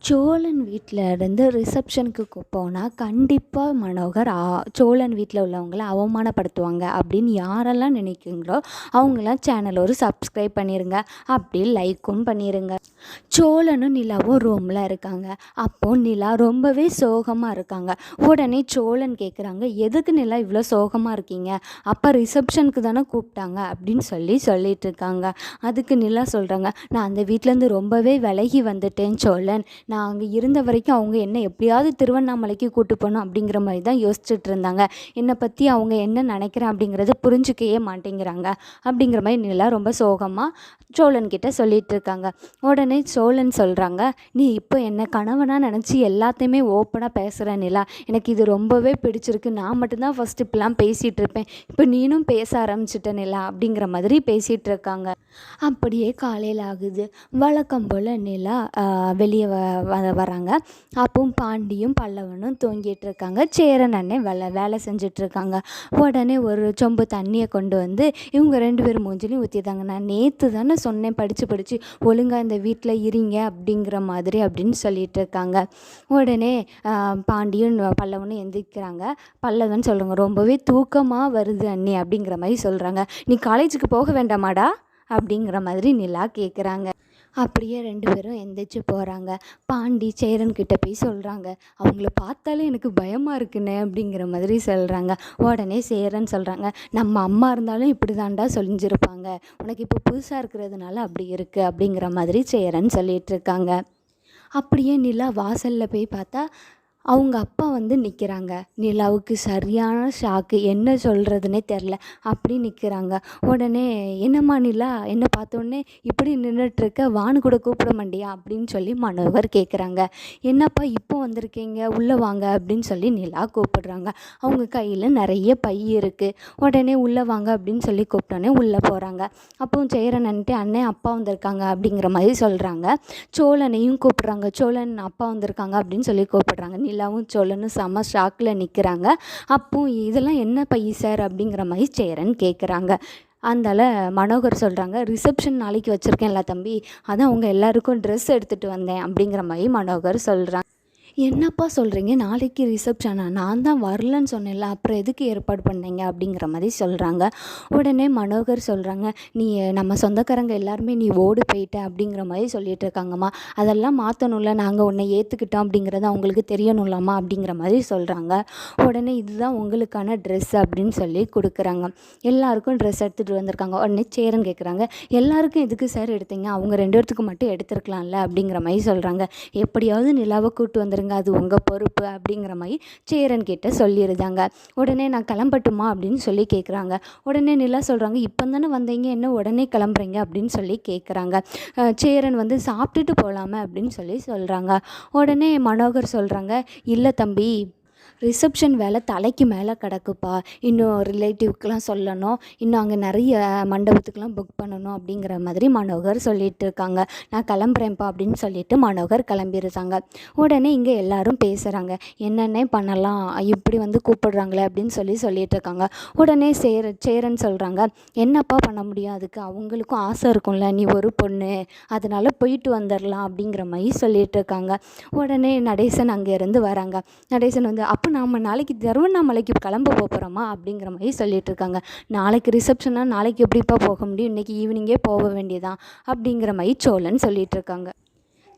சோழன் வீட்டில் இருந்து ரிசப்ஷனுக்கு போனால் கண்டிப்பாக மனோகர் சோழன் வீட்டில் உள்ளவங்கள அவமானப்படுத்துவாங்க அப்படின்னு யாரெல்லாம் நினைக்கிறீங்களோ அவங்களாம் சேனல் ஒரு சப்ஸ்கிரைப் பண்ணிடுங்க, அப்படி லைக்கும் பண்ணிடுங்க. சோழனும் நிலாவும் ரூமில் இருக்காங்க. அப்போது நிலா ரொம்பவே சோகமாக இருக்காங்க. உடனே சோழன் கேட்குறாங்க, எதுக்கு நிலா இவ்வளோ சோகமாக இருக்கீங்க? அப்போ ரிசப்ஷனுக்கு தானே கூப்பிட்டாங்க அப்படின்னு சொல்லிட்டு இருக்காங்க. அதுக்கு நிலா சொல்கிறாங்க, நான் அந்த வீட்டிலேருந்து ரொம்பவே விலகி வந்துட்டேன் சோழன். நான் அங்கே இருந்த வரைக்கும் அவங்க என்ன எப்படியாவது திருவண்ணாமலைக்கு கூட்டு போகணும் அப்படிங்கிற மாதிரி தான் யோசிச்சுட்டு இருந்தாங்க. என்னை பற்றி அவங்க என்ன நினைக்கிறேன் அப்படிங்கிறத புரிஞ்சுக்கவே மாட்டேங்கிறாங்க அப்படிங்கிற மாதிரி நிலா ரொம்ப சோகமாக சோழன்கிட்ட சொல்லிட்டு இருக்காங்க. உடனே சோழன் சொல்கிறாங்க, நீ இப்போ என்னை கணவனாக நினச்சி எல்லாத்தையுமே ஓப்பனாக பேசுகிற நிலா, எனக்கு இது ரொம்பவே பிடிச்சிருக்கு. நான் மட்டும்தான் ஃபஸ்ட்டு இப்படிலாம் பேசிகிட்டு இருப்பேன், இப்போ நீனும் பேச ஆரம்பிச்சிட்ட நிலா அப்படிங்கிற மாதிரி பேசிகிட்டு இருக்காங்க. அப்படியே காலையில் ஆகுது. வழக்கம் போல் நிலா வெளியே வராங்க. அப்பவும் பாண்டியும் பல்லவனும் தூங்கிட்டு இருக்காங்க. சேரன் அண்ணன் வேலை செஞ்சிட்ருக்காங்க. உடனே ஒரு சொம்பு தண்ணியை கொண்டு வந்து இவங்க 2 பேரும் மூஞ்சிலையும் ஊற்றிட்டாங்க. நான் நேற்று தானே சொன்னேன், படித்து ஒழுங்காக இந்த வீட்டில் இருங்க அப்படிங்கிற மாதிரி அப்படின்னு சொல்லிட்டு இருக்காங்க. உடனே பாண்டியும் பல்லவனும் எந்திரிக்கிறாங்க. பல்லவன் சொல்கிறாங்க, ரொம்பவே தூக்கமாக வருது அண்ணி அப்படிங்கிற மாதிரி சொல்கிறாங்க. நீ காலேஜுக்கு போக வேண்டாமாடா அப்படிங்கிற மாதிரி நிலா கேட்குறாங்க. அப்படியே 2 பேரும் எந்திரிச்சு போகிறாங்க. பாண்டி சேரன்கிட்ட போய் சொல்கிறாங்க, அவங்கள பார்த்தாலே எனக்கு பயமாக இருக்குண்ணே அப்படிங்கிற மாதிரி சொல்கிறாங்க. உடனே சேரன் சொல்கிறாங்க, நம்ம அம்மா இருந்தாலும் இப்படி தாண்டா சொல்லிஞ்சிருப்பாங்க, உனக்கு இப்போ புதுசாக இருக்கிறதுனால அப்படி இருக்குது அப்படிங்கிற மாதிரி சேரன் சொல்லிகிட்ருக்காங்க. அப்படியே நிலா வாசலில் போய் பார்த்தா அவங்க அப்பா வந்து நிற்கிறாங்க. நிலாவுக்கு சரியான ஷாக்கு, என்ன சொல்கிறதுனே தெரில, அப்படி நிற்கிறாங்க. உடனே என்னம்மா நிலா, என்ன பார்த்தோன்னே இப்படி நின்றுட்டுருக்க, வானு கூட கூப்பிட மாட்டியா அப்படின்னு சொல்லி மனோகர் கேட்குறாங்க. என்னப்பா இப்போ வந்திருக்கீங்க, உள்ளே வாங்க அப்படின்னு சொல்லி நிலா கூப்பிடுறாங்க. அவங்க கையில் நிறைய பை இருக்குது. உடனே உள்ளே வாங்க அப்படின்னு சொல்லி கூப்பிட்டோன்னே உள்ளே போகிறாங்க. அப்போ சேரன் அண்ணன் அப்பா வந்திருக்காங்க அப்படிங்கிற மாதிரி சொல்கிறாங்க. சோழனையும் கூப்பிட்றாங்க, சோழன் அப்பா வந்திருக்காங்க அப்படின்னு சொல்லி கூப்பிடுறாங்க. நிலாவும் சோழனும் செம ஷாக்கில் நிற்கிறாங்க. அப்போ இதெல்லாம் என்ன பை சார் அப்படிங்கிற மாதிரி சேரன் கேட்குறாங்க. அதனால் மனோகர் சொல்கிறாங்க, ரிசப்ஷன் நாளைக்கு வச்சுருக்கேன்ல தம்பி, அதான் அவங்க எல்லாருக்கும் ட்ரெஸ் எடுத்துகிட்டு வந்தேன் அப்படிங்கிற மாதிரி மனோகர் சொல்கிறாங்க. என்னப்பா சொல்கிறீங்க, நாளைக்கு ரிசப்ஷனா? நான் தான் வரலன்னு சொன்னேன்ல, அப்புறம் எதுக்கு ஏற்பாடு பண்ணீங்க அப்படிங்கிற மாதிரி சொல்கிறாங்க. உடனே மனோகர் சொல்கிறாங்க, நீ நம்ம சொந்தக்காரங்க எல்லாருமே நீ ஓடி போயிட்ட அப்படிங்கிற மாதிரி சொல்லிட்டு இருக்காங்கம்மா, அதெல்லாம் மாற்றணும்ல, நாங்கள் உன்னை ஏற்றுக்கிட்டோம் அப்படிங்கிறத அவங்களுக்கு தெரியணும்லாமா அப்படிங்கிற மாதிரி சொல்கிறாங்க. உடனே இதுதான் உங்களுக்கான ட்ரெஸ் அப்படின்னு சொல்லி கொடுக்குறாங்க. எல்லாருக்கும் ட்ரெஸ் எடுத்துகிட்டு வந்திருக்காங்க. உடனே சேரன் கேட்குறாங்க, எல்லாருக்கும் எதுக்கு சார் எடுத்தீங்க, அவங்க 2 பேர்த்துக்கு மட்டும் எடுத்துருக்கலாம்ல அப்படிங்கிற மாதிரி சொல்கிறாங்க. எப்படியாவது நிலாவை கூப்பிட்டு வந்துருங்க, அது உங்கள் பொறுப்பு அப்படிங்கிற மாதிரி சேரன் கிட்ட சொல்லிடுதாங்க. உடனே நான் கிளம்பட்டுமா அப்படின்னு சொல்லி கேட்குறாங்க. உடனே நிலா சொல்கிறாங்க, இப்போ தானே வந்தீங்க, என்ன உடனே கிளம்புறீங்க அப்படின்னு சொல்லி கேட்குறாங்க. சேரன் வந்து சாப்பிட்டுட்டு போகலாமே அப்படின்னு சொல்லி சொல்கிறாங்க. உடனே மனோகர் சொல்கிறாங்க, இல்லை தம்பி, ரிசப்ஷன் வேலை தலைக்கு மேலே கிடக்குப்பா, இன்னும் ரிலேட்டிவ்க்கெலாம் சொல்லணும், இன்னும் அங்கே நிறைய மண்டபத்துக்கெலாம் புக் பண்ணணும் அப்படிங்கிற மாதிரி மனோகர் சொல்லிகிட்டு இருக்காங்க. நான் கிளம்புறேன்ப்பா அப்படின்னு சொல்லிட்டு மனோகர் கிளம்பிடுறாங்க. உடனே இங்கே எல்லாரும் பேசுகிறாங்க, என்னென்ன பண்ணலாம், இப்படி வந்து கூப்பிடுறாங்களே அப்படின்னு சொல்லிட்டு இருக்காங்க. உடனே சேரன் சொல்கிறாங்க, என்னப்பா பண்ண முடியும், அதுக்கு அவங்களுக்கும் ஆசை இருக்கும்ல, நீ ஒரு பொண்ணு, அதனால் போயிட்டு வந்துடலாம் அப்படிங்கிற மாதிரி சொல்லிட்டு இருக்காங்க. உடனே நடேசன் அங்கேருந்து வராங்க. நடேசன் வந்து, அப்போ நாம் நாளைக்கு திருவண்ணாமலைக்கு கிளம்ப போகிறோமா அப்படிங்கிற மாதிரி சொல்லிட்டு இருக்காங்க. நாளைக்கு ரிசப்ஷனா, நாளைக்கு எப்படிப்பா போக முடியும், இன்றைக்கி ஈவினிங்கே போக வேண்டியதான் அப்படிங்கிற மாதிரி சோழன் சொல்லிட்டு இருக்காங்க.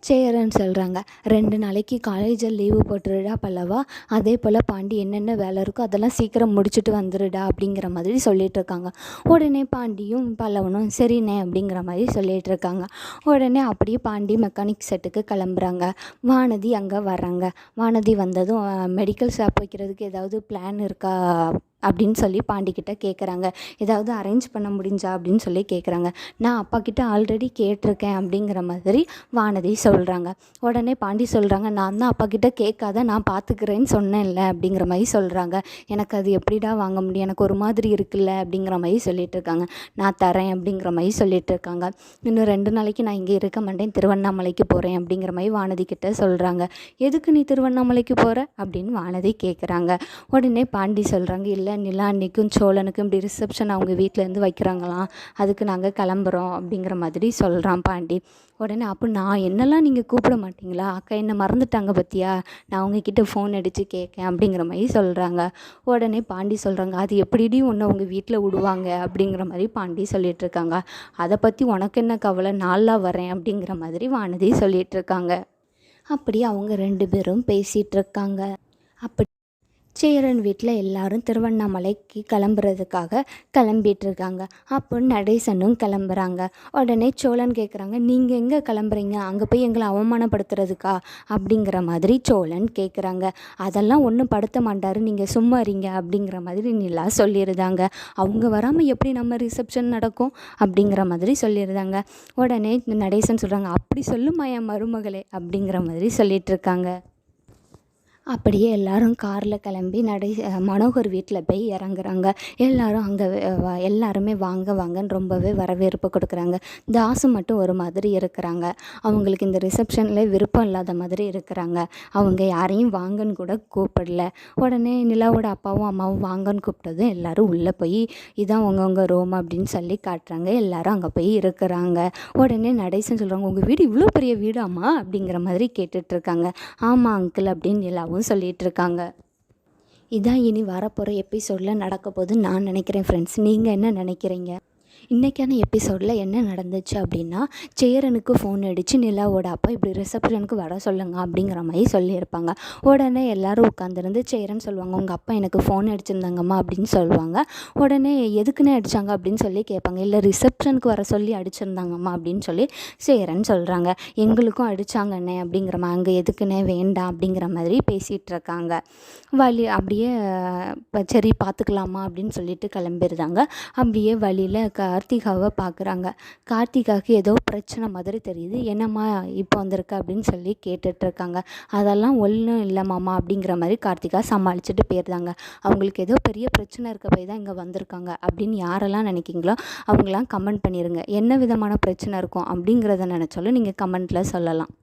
சேரன் சொல்கிறாங்க, 2 நாளைக்கு காலேஜில் லீவு போட்டுருடா பல்லவா, அதே போல் பாண்டி என்னென்ன வேலை இருக்கோ அதெல்லாம் சீக்கிரம் முடிச்சுட்டு வந்துடுடா அப்படிங்கிற மாதிரி சொல்லிகிட்டு இருக்காங்க. உடனே பாண்டியும் பல்லவனும் சரிண்ணே அப்படிங்கிற மாதிரி சொல்லிகிட்டு இருக்காங்க. உடனே அப்படியே பாண்டி மெக்கானிக் செட்டுக்கு கிளம்புறாங்க. வானதி அங்கே வர்றாங்க. வானதி வந்ததும் மெடிக்கல் ஷாப் வைக்கிறதுக்கு ஏதாவது பிளான் இருக்கா அப்படின்னு சொல்லி பாண்டிக்கிட்ட கேட்குறாங்க. ஏதாவது அரேஞ்ச் பண்ண முடிஞ்சா அப்படின்னு சொல்லி கேட்குறாங்க. நான் அப்பா கிட்ட ஆல்ரெடி கேட்டிருக்கேன் அப்படிங்கிற மாதிரி வானதி சொல்கிறாங்க. உடனே பாண்டி சொல்கிறாங்க, நான் தான் அப்பா கிட்ட கேட்காத, நான் பார்த்துக்கிறேன்னு சொன்னேன்ல அப்படிங்கிற மாதிரி சொல்கிறாங்க. எனக்கு அது எப்படிடா வாங்க முடியும், எனக்கு ஒரு மாதிரி இருக்குல்ல அப்படிங்கிற மாதிரி சொல்லிட்டு இருக்காங்க. நான் தரேன் அப்படிங்கிற மாதிரி சொல்லிட்டு இருக்காங்க. இன்னும் 2 நாளைக்கு நான் இங்கே இருக்க மாட்டேன், திருவண்ணாமலைக்கு போகிறேன் அப்படிங்கிற மாதிரி வானதி கிட்ட சொல்கிறாங்க. எதுக்கு நீ திருவண்ணாமலைக்கு போகிற அப்படின்னு வானதி கேட்குறாங்க. உடனே பாண்டி சொல்கிறாங்க, இல்லை இல்லை நிலா அன்னைக்கும் சோழனுக்கும் இப்படி ரிசப்ஷன் அவங்க வீட்டிலேருந்து வைக்கிறாங்களாம், அதுக்கு நாங்கள் கிளம்புறோம் அப்படிங்கிற மாதிரி சொல்கிறான் பாண்டி. உடனே அப்போ நான் என்னெல்லாம் நீங்கள் கூப்பிட மாட்டிங்களா, அக்கா என்ன மறந்துட்டாங்க பற்றியா, நான் அவங்கக்கிட்ட ஃபோன் அடித்து கேட்கேன் அப்படிங்கிற மாதிரி சொல்கிறாங்க. உடனே பாண்டி சொல்கிறாங்க, அது எப்படிடி ஒன்று அவங்க வீட்டில் விடுவாங்க அப்படிங்கிற மாதிரி பாண்டி சொல்லிகிட்ருக்காங்க. அதை பற்றி உனக்கு என்ன கவலை, நாளாக வரேன் அப்படிங்கிற மாதிரி வானதி சொல்லிகிட்ருக்காங்க. அப்படி அவங்க 2 பேரும் பேசிகிட்ருக்காங்க. அப்படி சேரன் வீட்டில் எல்லாரும் திருவண்ணாமலைக்கு கிளம்புறதுக்காக கிளம்பிகிட்ருக்காங்க. அப்போ நடேசனும் கிளம்புறாங்க. உடனே சோழன் கேட்குறாங்க, நீங்கள் எங்கே கிளம்புறீங்க, அங்கே போய் எங்களை அவமானப்படுத்துறதுக்கா அப்படிங்கிற மாதிரி சோழன் கேட்குறாங்க. அதெல்லாம் ஒன்றும் படுத்த மாட்டார், நீங்கள் சும்மா இருங்க அப்படிங்கிற மாதிரி நிலா சொல்லிடுதாங்க. அவங்க வராமல் எப்படி நம்ம ரிசப்ஷன் நடக்கும் அப்படிங்கிற மாதிரி சொல்லிடுதாங்க. உடனே நடேசன் சொல்கிறாங்க, அப்படி சொல்லுமா என் மருமகளே அப்படிங்கிற மாதிரி சொல்லிகிட்ருக்காங்க. அப்படியே எல்லாரும் காரில் கிளம்பி மனோகர் வீட்டில் போய் இறங்குறாங்க. எல்லாரும் அங்கே எல்லாருமே வாங்க வாங்கன்னு ரொம்பவே வரவேற்பு கொடுக்குறாங்க. தாசு மட்டும் ஒரு மாதிரி இருக்கிறாங்க. அவங்களுக்கு இந்த ரிசப்ஷனில் விருப்பம் இல்லாத மாதிரி இருக்கிறாங்க. அவங்க யாரையும் வாங்கன்னு கூட கூப்பிடல. உடனே நிலாவோட அப்பாவும் அம்மாவும் வாங்கன்னு கூப்பிட்டதும் எல்லோரும் உள்ளே போய் இதான் உங்க ரூம் அப்படின்னு சொல்லி காட்டுறாங்க. எல்லாரும் அங்கே போய் இருக்கிறாங்க. உடனே நடேசன் சொல்கிறாங்க, உங்கள் வீடு இவ்வளோ பெரிய வீடாம்மா அப்படிங்கிற மாதிரி கேட்டுட்ருக்காங்க. ஆமாம் அங்கிள் அப்படின்னு நிலாவும் சொல்லிட்டு இருக்காங்க. இதான் இனி வரப்போகிற எபிசோடில் நடக்க போகுதுன்னு நான் நினைக்கிறேன் ஃப்ரெண்ட்ஸ். நீங்கள் என்ன நினைக்கிறீங்க? இன்றைக்கான எபிசோடில் என்ன நடந்துச்சு அப்படின்னா, சேரனுக்கு ஃபோன் அடித்து நிலாவோட அப்பா இப்படி ரிசப்ஷனுக்கு வர சொல்லுங்க அப்படிங்கிற மாதிரி சொல்லியிருப்பாங்க. உடனே எல்லோரும் உட்காந்துருந்து சேரன் சொல்லுவாங்க, உங்கள் அப்பா எனக்கு ஃபோன் அடிச்சிருந்தாங்கம்மா அப்படின்னு சொல்லுவாங்க. உடனே எதுக்குன்னே அடித்தாங்க அப்படின்னு சொல்லி கேட்பாங்க. இல்லை ரிசப்ஷனுக்கு வர சொல்லி அடிச்சிருந்தாங்கம்மா அப்படின்னு சொல்லி சேரன் சொல்கிறாங்க. எங்களுக்கும் அடித்தாங்கண்ணே அப்படிங்கிறமா, அங்கே எதுக்குன்னே வேண்டாம் அப்படிங்கிற மாதிரி பேசிகிட்டு இருக்காங்க. அப்படியே சரி பார்த்துக்கலாமா அப்படின்னு சொல்லிட்டு கிளம்பிடுறாங்க. அப்படியே வழியில் கார்த்திகாவை பார்க்குறாங்க. கார்த்திகாவுக்கு ஏதோ பிரச்சனை மாதிரி தெரியுது. என்னம்மா இப்போ வந்திருக்க அப்படின்னு சொல்லி கேட்டுட்ருக்காங்க. அதெல்லாம் ஒன்றும் இல்லை மாமா அப்படிங்கிற மாதிரி கார்த்திகா சமாளிச்சுட்டு போயிருந்தாங்க. அவங்களுக்கு ஏதோ பெரிய பிரச்சனை இருக்க போய் தான் இங்கே வந்திருக்காங்க அப்படின்னு யாரெல்லாம் நினைக்கிங்களோ அவங்களாம் கமெண்ட் பண்ணிடுங்க. என்ன விதமான பிரச்சனை இருக்கும் அப்படிங்கிறத நினச்சாலும் நீங்கள் கமெண்ட்டில் சொல்லலாம்.